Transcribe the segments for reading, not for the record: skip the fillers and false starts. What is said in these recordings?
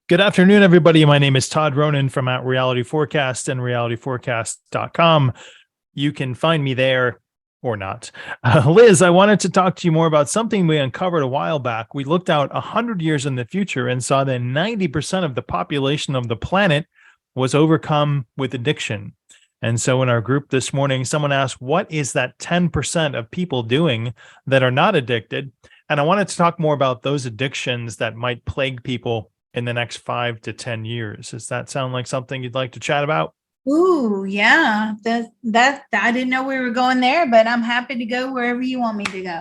Good afternoon, everybody. My name is Todd Ronan from At Reality Forecast and realityforecast.com. You can find me there or not. Liz, I wanted to talk to you more about something we uncovered a while back. We looked out 100 years in the future and saw that 90% of the population of the planet was overcome with addiction. And so in our group this morning, someone asked, what is that 10% of people doing that are not addicted? And I wanted to talk more about those addictions that might plague people in the next 5 to 10 years. Does that sound like something you'd like to chat about? Ooh, yeah. That I didn't know we were going there, but I'm happy to go wherever you want me to go.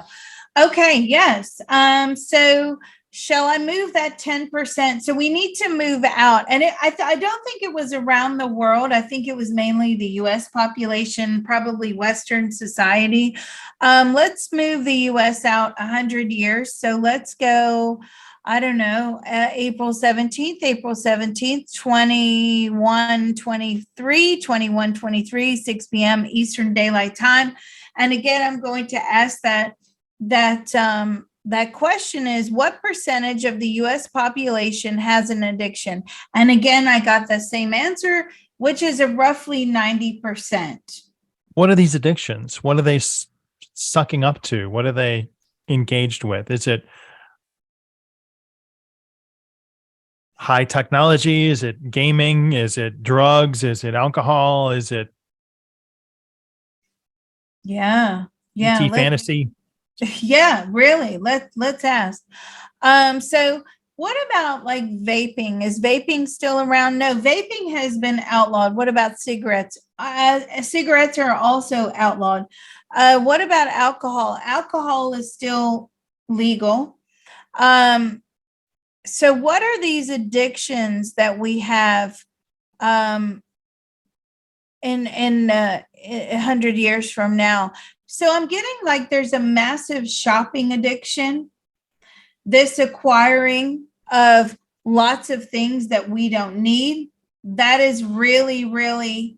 Okay, yes. So shall I move that 10%? So we need to move out. And I don't think it was around the world. I think it was mainly the US population, probably Western society. Let's move the US out 100 years. So let's go, I don't know, April 17th, 2123, 6 p.m. Eastern Daylight Time. And again, I'm going to ask that question is, what percentage of the U.S. population has an addiction? And again, I got the same answer, which is a roughly 90%. What are these addictions? What are they sucking up to? What are they engaged with? Is it high technology? Is it gaming? Is it drugs? Is it alcohol? Is it fantasy? Yeah, really. Let's ask. So what about like vaping? Is vaping still around? No, vaping has been outlawed. What about cigarettes? Cigarettes are also outlawed. What about alcohol? Alcohol is still legal. So what are these addictions that we have in 100 years from now? So I'm getting like there's a massive shopping addiction, this acquiring of lots of things that we don't need. That is really, really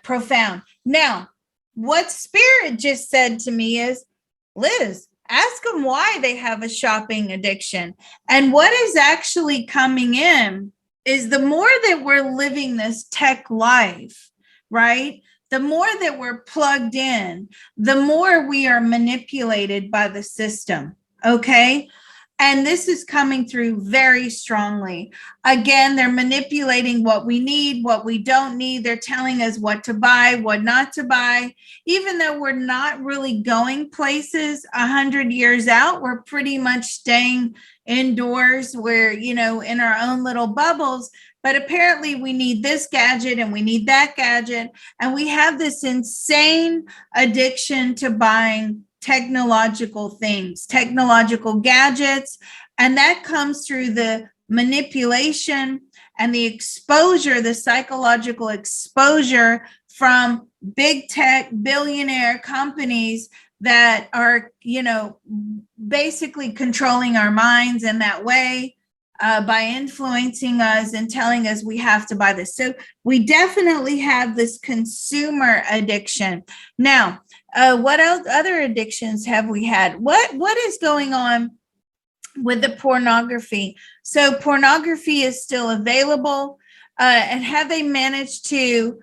profound. Now, what Spirit just said to me is, Liz, ask them why they have a shopping addiction. And what is actually coming in is the more that we're living this tech life, right? The more that we're plugged in, the more we are manipulated by the system, okay? And this is coming through very strongly. Again, they're manipulating what we need, what we don't need. They're telling us what to buy, what not to buy. Even though we're not really going places 100 years out, we're pretty much staying indoors. We're, in our own little bubbles. But apparently we need this gadget and we need that gadget. And we have this insane addiction to buying technological things, technological gadgets. And that comes through the manipulation and the exposure, the psychological exposure from big tech billionaire companies that are, basically controlling our minds in that way. By influencing us and telling us we have to buy this. So we definitely have this consumer addiction. Now, what else? Other addictions have we had? What is going on with the pornography? So pornography is still available. And have they managed to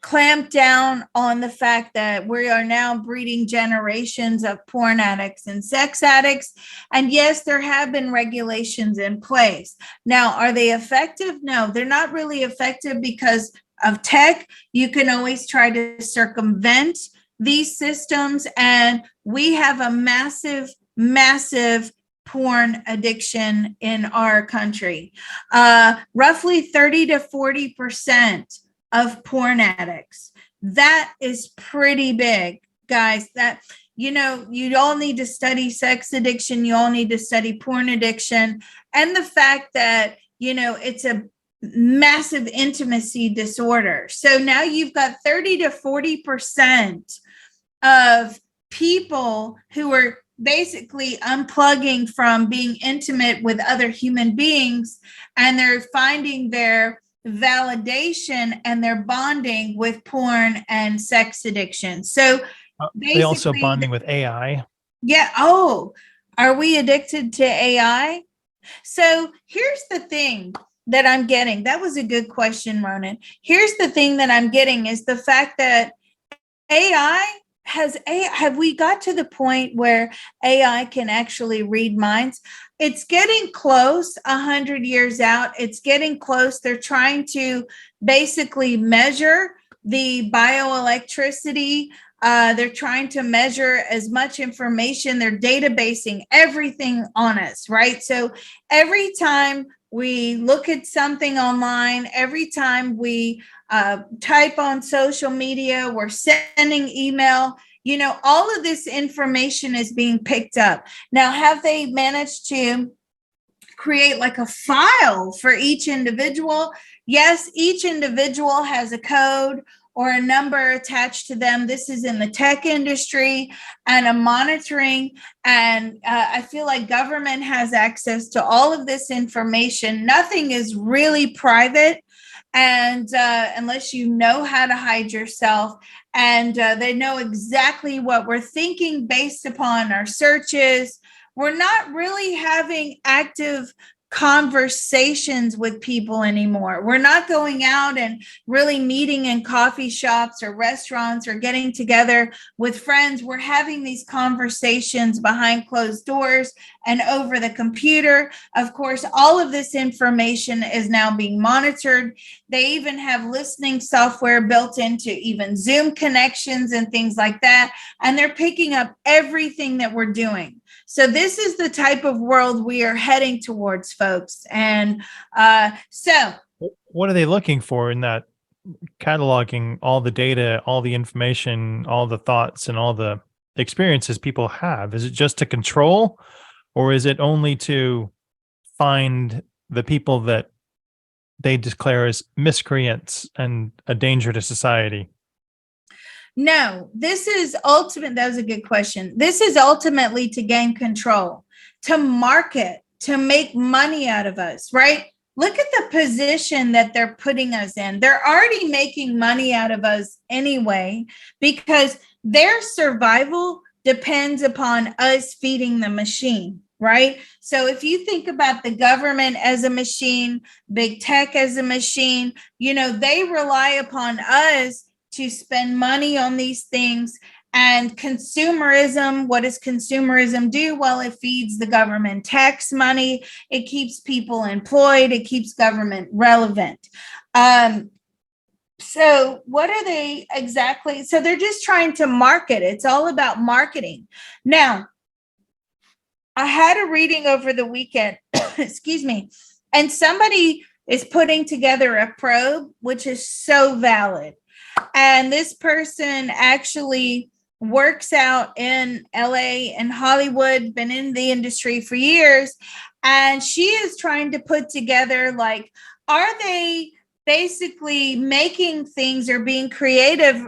clamp down on the fact that we are now breeding generations of porn addicts and sex addicts? And yes, there have been regulations in place. Now, are they effective? No, they're not really effective because of tech. You can always try to circumvent these systems. And we have a massive, massive porn addiction in our country. Roughly 30 to 40% of porn addicts. That is pretty big, guys. That, you all need to study sex addiction. You all need to study porn addiction. And the fact that, it's a massive intimacy disorder. So now you've got 30 to 40% of people who are basically unplugging from being intimate with other human beings, and they're finding their validation and their bonding with porn and sex addiction. So They also basically, bonding with AI. yeah. Oh, are we addicted to AI? So here's the thing that I'm getting. That was a good question, Ronan. Here's the thing that I'm getting is the fact that AI have we got to the point where AI can actually read minds? It's getting close, 100 years out. It's getting close. They're trying to basically measure the bioelectricity. They're trying to measure as much information. They're databasing everything on us, right? So every time we look at something online, every time we type on social media, we're sending email, all of this information is being picked up. Now, have they managed to create like a file for each individual? Yes, each individual has a code or a number attached to them. This is in the tech industry and a monitoring. And I feel like government has access to all of this information. Nothing is really private, and unless you know how to hide yourself, and they know exactly what we're thinking based upon our searches. We're not really having active conversations with people anymore. We're not going out and really meeting in coffee shops or restaurants or getting together with friends. We're having these conversations behind closed doors and over the computer. Of course, all of this information is now being monitored. They even have listening software built into even Zoom connections and things like that. And they're picking up everything that we're doing. So this is the type of world we are heading towards, folks. And so what are they looking for in that, cataloging all the data, all the information, all the thoughts, and all the experiences people have? Is it just to control, or is it only to find the people that they declare as miscreants and a danger to society? No, this is ultimate. That was a good question. This is ultimately to gain control, to market, to make money out of us, right? Look at the position that they're putting us in. They're already making money out of us anyway, because their survival depends upon us feeding the machine, right? So if you think about the government as a machine, big tech as a machine, they rely upon us to spend money on these things. And consumerism, what does consumerism do? Well, it feeds the government tax money. It keeps people employed. It keeps government relevant. So what are they exactly? So they're just trying to market. It's all about marketing. Now, I had a reading over the weekend, excuse me, and somebody is putting together a probe, which is so valid. And this person actually works out in LA and Hollywood, been in the industry for years. And she is trying to put together, like, are they basically making things or being creative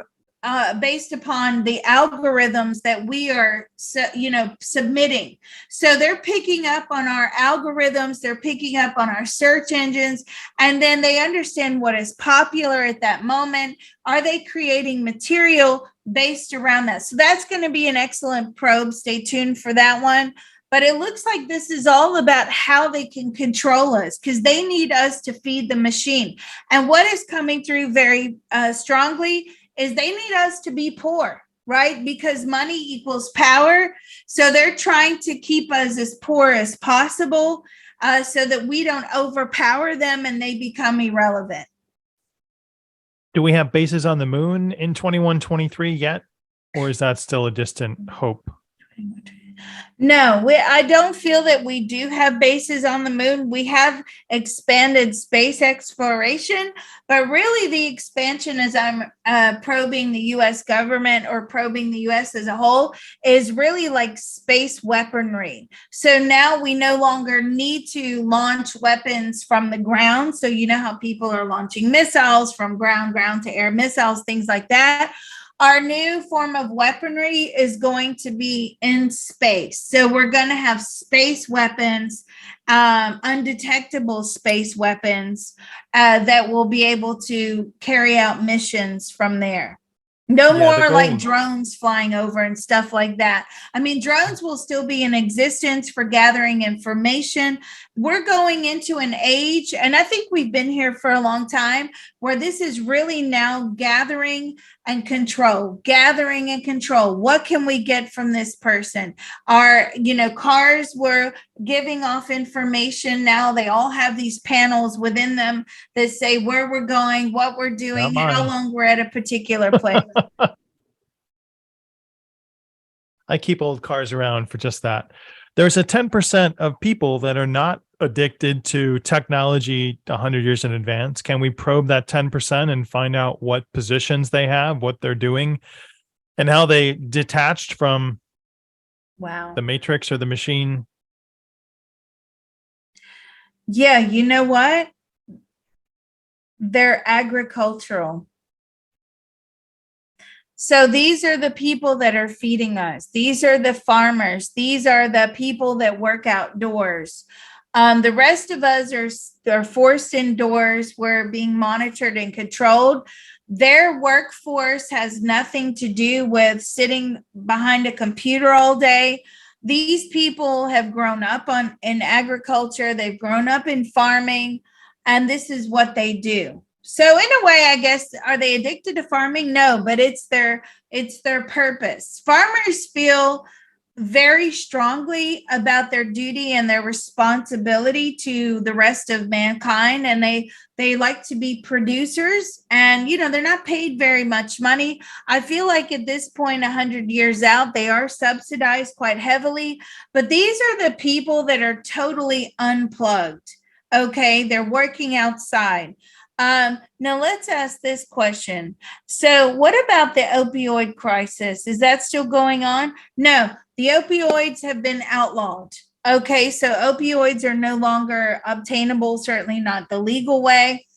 based upon the algorithms that we are, submitting. So they're picking up on our algorithms, they're picking up on our search engines, and then they understand what is popular at that moment. Are they creating material based around that? So that's going to be an excellent probe. Stay tuned for that one. But it looks like this is all about how they can control us, because they need us to feed the machine. And what is coming through very strongly is they need us to be poor, right? Because money equals power. So they're trying to keep us as poor as possible so that we don't overpower them and they become irrelevant. Do we have bases on the moon in 2123 yet? Or is that still a distant hope? No, I don't feel that we do have bases on the moon. We have expanded space exploration, but really the expansion, as I'm probing the U.S. government or probing the U.S. as a whole, is really like space weaponry. So now we no longer need to launch weapons from the ground. So you know how people are launching missiles from ground to air missiles, things like that. Our new form of weaponry is going to be in space. So we're going to have space weapons, undetectable space weapons that will be able to carry out missions from there. No Yeah, the more like goal. drones flying over and stuff like that. I mean, drones will still be in existence for gathering information. We're going into an age, and I think we've been here for a long time, where this is really now gathering and control, gathering and control. What can we get from this person? Our, cars were giving off information. Now they all have these panels within them that say where we're going, what we're doing, how long we're at a particular place. I keep old cars around for just that. There's a 10% of people that are not addicted to technology 100 years in advance. Can we probe that 10% and find out what positions they have, what they're doing, and how they detached from the matrix or the machine? Yeah, you know what? They're agricultural. So these are the people that are feeding us. These are the farmers. These are the people that work outdoors. The rest of us are forced indoors. We're being monitored and controlled. Their workforce has nothing to do with sitting behind a computer all day. These people have grown up in agriculture. They've grown up in farming, and this is what they do. So in a way, I guess, are they addicted to farming? No, but it's their purpose. Farmers feel very strongly about their duty and their responsibility to the rest of mankind, and they like to be producers, and they're not paid very much money. I feel like at this point, 100 years out, they are subsidized quite heavily, but these are the people that are totally unplugged. Okay, they're working outside. Now let's ask this question. So what about the opioid crisis? Is that still going on? No, the opioids have been outlawed. Okay, so opioids are no longer obtainable, certainly not the legal way.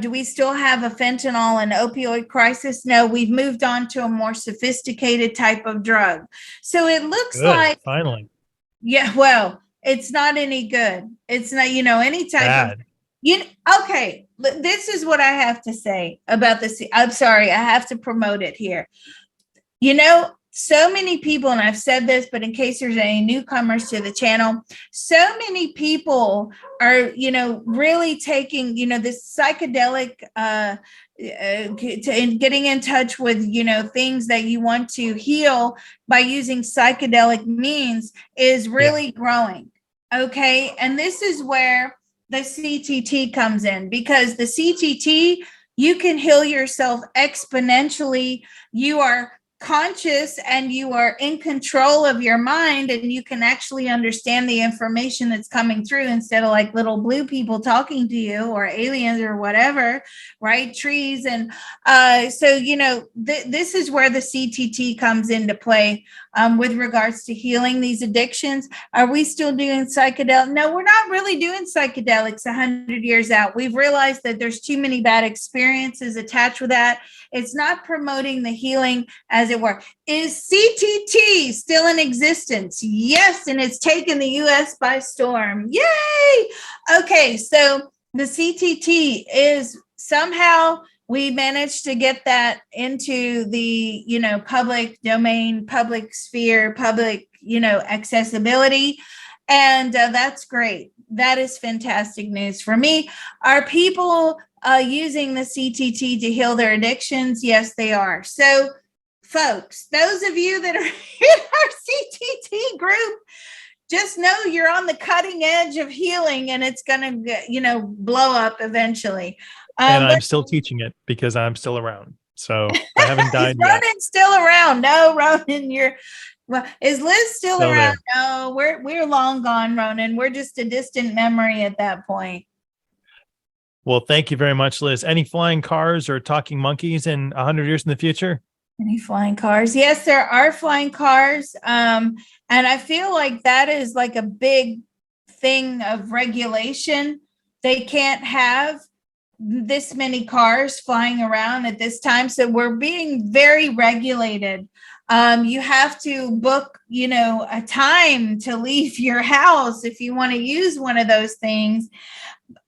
Do we still have a fentanyl and opioid crisis? No, we've moved on to a more sophisticated type of drug. So it looks like finally. Yeah, well, it's not any good. It's not, any type of okay, this is what I have to say about this. I'm sorry, I have to promote it here. So many people, and I've said this, but in case there's any newcomers to the channel, so many people are, really taking, this psychedelic, getting in touch with, things that you want to heal by using psychedelic means is really growing. Okay. And this is where the CTT comes in, because the CTT, you can heal yourself exponentially. You are conscious and you are in control of your mind, and you can actually understand the information that's coming through instead of like little blue people talking to you or aliens or whatever, right? Trees. And so, this is where the CTT comes into play with regards to healing these addictions. Are we still doing psychedelics? No, we're not really doing psychedelics 100 years out. We've realized that there's too many bad experiences attached with that. It's not promoting the healing, as it were. Is CTT still in existence? Yes, and it's taken the U.S. by storm. Yay! Okay, so the CTT is somehow we managed to get that into the, public domain, public sphere, public, accessibility. And that's great. That is fantastic news for me. Are people using the CTT to heal their addictions? Yes, they are. So, folks, those of you that are in our CTT group, just know you're on the cutting edge of healing, and it's going to, blow up eventually. And I'm still teaching it because I'm still around. So I haven't died yet. Ronan's still around. No, Ronan, is Liz still around? There. No, we're long gone, Ronan. We're just a distant memory at that point. Well, thank you very much, Liz. Any flying cars or talking monkeys in 100 years in the future? Any flying cars? Yes, there are flying cars. And I feel like that is like a big thing of regulation they can't have this many cars flying around at this time. So we're being very regulated. You have to book, a time to leave your house if you want to use one of those things.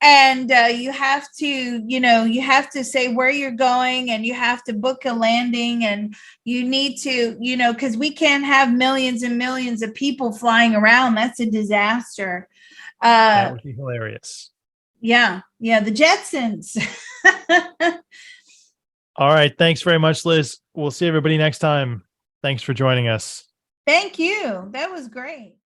And you have to, you have to say where you're going, and you have to book a landing, and you need to, because we can't have millions and millions of people flying around. That's a disaster. That would be hilarious. Yeah, the Jetsons. All right. Thanks very much, Liz. We'll see everybody next time. Thanks for joining us. Thank you. That was great.